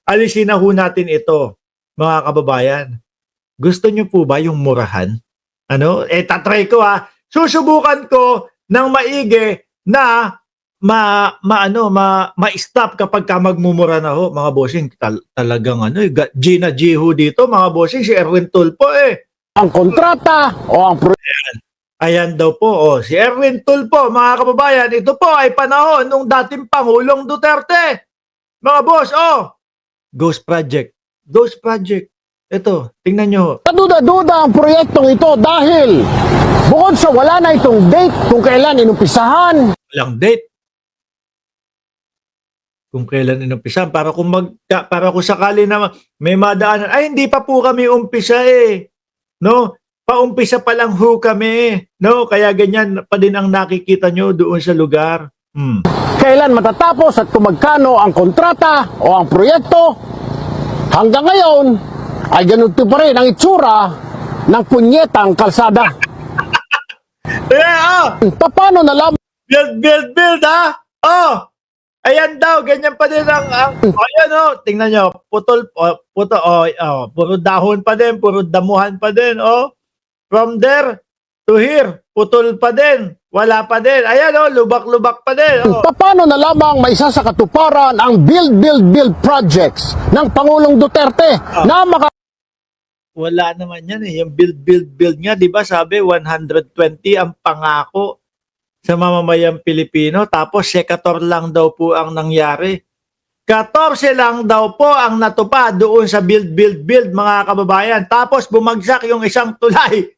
alisin na ho natin ito, mga kababayan. Gusto nyo po ba yung murahan? Ano? Tatry ko ha. Susubukan ko ng maigi na ma-stop kapag ka magmumura na ho, mga bossing. Talagang Gina Jiho dito, mga bossing, si Erwin Tulfo Ang kontrata o ang Ayan daw po, si Erwin Tulfo, mga kababayan, ito po ay panahon nung dating Pangulong Duterte. Mga boss, Ghost Project. Ghost Project. Ito, tingnan nyo. kaduda-duda ang proyektong ito dahil bukod sa wala na itong date kung kailan inumpisahan, Walang date. Kung kailan inumpisahan. Para kung sakali na may madaanan, ay hindi pa po kami umpisa No? Paumpisa pa lang ho kami. No? Kaya ganyan pa din ang nakikita nyo doon sa lugar. kailan matatapos at kung magkano ang kontrata o ang proyekto, hanggang ngayon ay ganito pa rin ang itsura ng punyetang kalsada. Paano nalaman Build, ha? Ayan daw, ganyan pa din ayan tingnan nyo, puro dahon pa din, puro damuhan pa din, From there to here, putol pa din, wala pa din, ayan lubak-lubak pa din, Paano na lamang maisa sa katuparan ang build projects ng Pangulong Duterte na Wala naman yan yung build nga, di ba sabi 120 ang pangako sa mamamayang Pilipino, tapos sekator lang daw po ang nangyari. 14 lang daw po ang natupad doon sa build, mga kababayan. Tapos bumagsak yung isang tulay.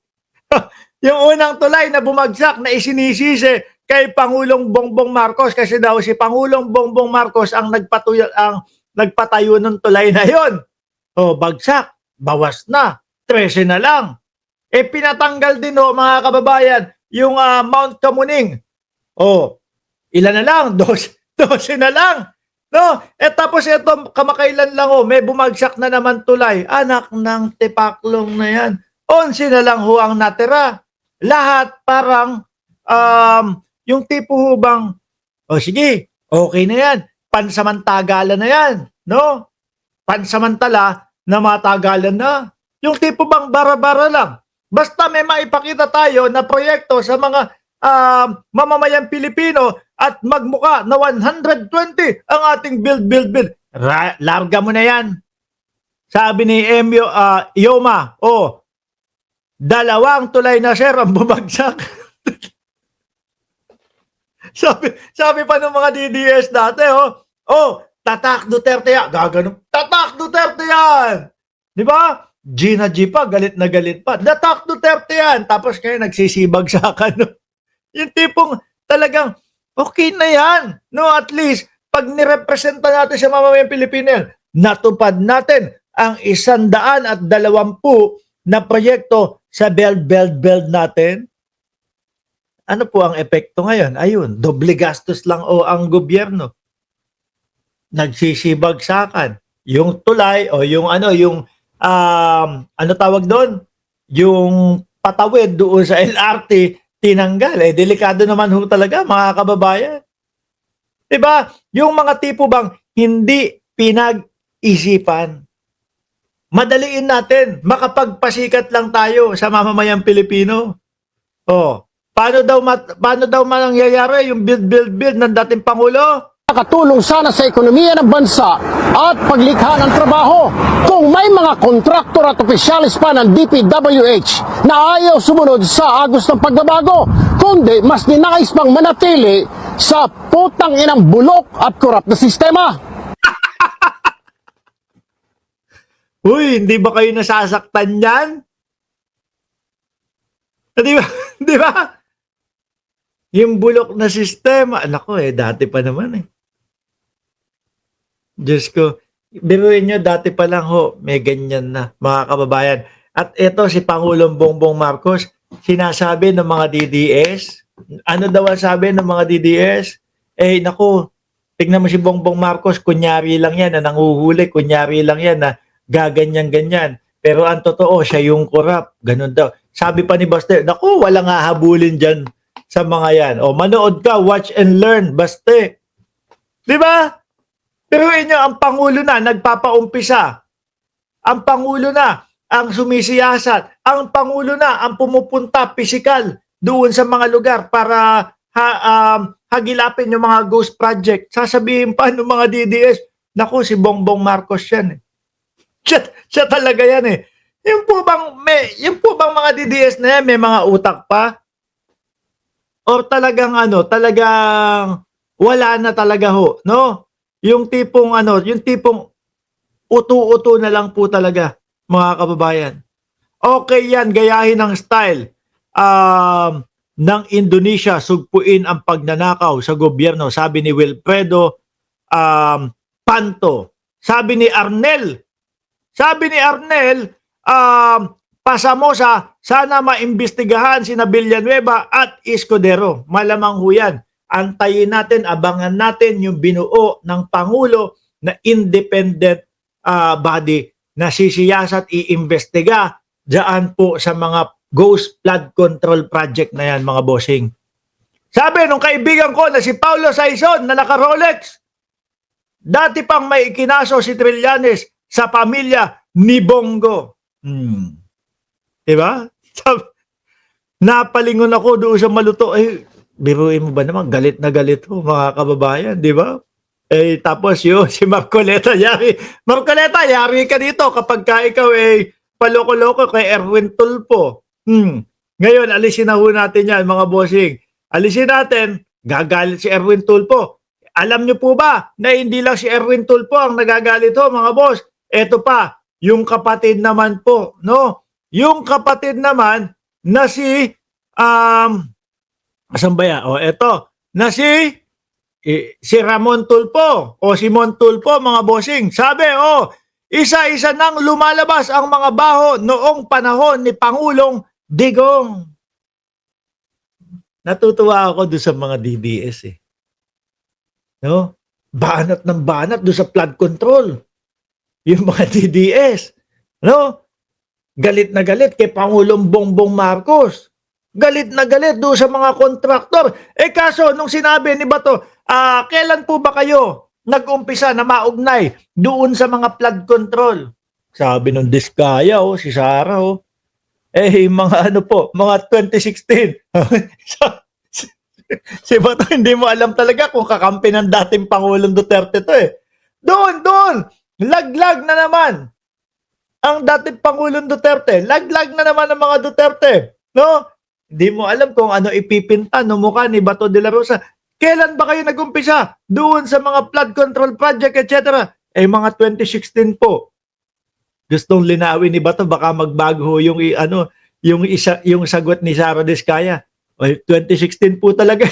Yung unang tulay na bumagsak na isinisisi kay Pangulong Bongbong Marcos kasi daw si Pangulong Bongbong Marcos ang nagpatayo ng tulay na yon. Bagsak, bawas na, 13 na lang. Pinatanggal din mga kababayan yung Mount Kamuning. Ilan na lang? 12 na lang. No? Tapos ito, kamakailan lang may bumagsak na naman tulay. Anak ng tipaklong na yan. 11 na lang ang natira. Lahat parang yung tipo bang, sige, okay na yan. Pansamantagalan na yan. No? Pansamantala na matagalan na. Yung tipo bang bara-bara lang. Basta may maipakita tayo na proyekto sa mga mamamayang Pilipino at magmuka na 120 ang ating build. Larga mo na yan. Sabi ni Yoma, 2 tulay na sir ang bumagsak. sabi pa ng mga DDS dati, tatak Duterte yan. Gaganon. Tatak Duterte yan. Di ba? Gina G pa, galit na galit pa. Tatak Duterte yan. Tapos kayo nagsisibag sa akin. Yung tipong talagang, okay na yan. No, at least, pag nirepresenta natin sa mamamayang Pilipino yan, natupad natin ang 120 na proyekto sa build natin. Ano po ang epekto ngayon? Ayun, doble gastos lang ang gobyerno. Nagsisibagsakan. Yung tulay o yung ano tawag doon? Yung patawid doon sa LRT, tinanggal. Delikado naman ho talaga, mga kababayan. Diba? Yung mga tipo bang hindi pinag-isipan. Madaliin natin. Makapagpasikat lang tayo sa mamamayang Pilipino. Paano daw mangyayari yung build ng dating Pangulo? makatulong sana sa ekonomiya ng bansa at paglikha ng trabaho. Kung may mga kontraktor at opisyalis pa ng DPWH na ayaw sumunod sa agos ng pagbabago, kundi mas ninais pang manatili sa putang inang bulok at korap na sistema. Uy, hindi ba kayo nasasaktan yan? Di ba? Di ba? Yung bulok na sistema, anak ko dati pa naman Diyos ko, biruin nyo, dati pa lang may ganyan na, mga kababayan. At ito si Pangulong Bongbong Marcos, sinasabi ng mga DDS, ano daw ang sabi ng mga DDS? Naku, tignan mo si Bongbong Marcos, kunyari lang yan na nanguhuli, kunyari lang yan na gaganyan-ganyan. Pero ang totoo, siya yung korap. Ganun daw. Sabi pa ni Baste, naku, walang hahabulin dyan sa mga yan. Manood ka, watch and learn, Baste. Di ba? Pero inyo, ang Pangulo na nagpapaumpisa. Ang Pangulo na ang sumisiyasat. Ang Pangulo na ang pumupunta pisikal doon sa mga lugar para hagilapin yung mga ghost project. Sasabihin pa ng mga DDS, naku, si Bongbong Marcos yan eh. Siya talaga yan eh. Yung po bang mga DDS na yan, may mga utak pa? Or talagang talagang wala na talaga ho, no? Yung tipong uto-uto na lang po talaga, mga kababayan. Okay yan, gayahin ng style ng Indonesia, sugpuin ang pagnanakaw sa gobyerno, sabi ni Wilfredo Panto. Sabi ni Arnel, Pasamosa, sana maimbestigahan sina Villanueva at Escudero. Malamang ho yan. Antayin natin, abangan natin yung binuo ng Pangulo na independent body na sisiyasat iimbestiga dyan po sa mga ghost flood control project na yan, mga bossing. Sabi nung kaibigan ko na si Paulo Saizon na naka-Rolex, dati pang may ikinaso si Trillanes sa pamilya ni Bongo. Diba? Napalingon ako doon sa maluto. Biruin mo ba naman? Galit na galit ho, mga kababayan. Diba? Tapos si Marcoleta, yari. Marcoleta, yari ka dito kapag ka ikaw paloko-loko kay Erwin Tulfo. Ngayon, alisin na ho natin yan, mga bossing. Alisin natin, gagalit si Erwin Tulfo. Alam nyo po ba na hindi lang si Erwin Tulfo ang nagagalit ho, mga boss? Eto pa, yung kapatid naman po, no? Yung kapatid naman na si asan ba yan? Eto, na si Ramon Tulfo o Simon Tulfo, mga bossing. Sabi, isa-isa nang lumalabas ang mga baho noong panahon ni Pangulong Digong. Natutuwa ako doon sa mga DDS eh. No? Banat ng banat doon sa flood control. Yung mga DDS. No? Galit na galit kay Pangulong Bongbong Marcos. Galit na galit doon sa mga kontraktor. Kaso, nung sinabi ni Bato, kailan po ba kayo nag-umpisa na maugnay doon sa mga flood control? Sabi nung Diskaya, si Sara, mga mga 2016. Si Bato, hindi mo alam talaga kung kakampi ng dating Pangulong Duterte to eh. Doon, laglag na naman. Ang dating Pangulong Duterte, laglag na naman ang mga Duterte. No? Hindi mo alam kung ano ipipinta no mukha ni Bato de la Rosa. Kailan ba kayo nag-umpisa doon sa mga flood control project, etc.? Mga 2016 po. Gustong linawin ni Bato, baka magbago yung sagot ni Sara Diskaya. 2016 po talaga.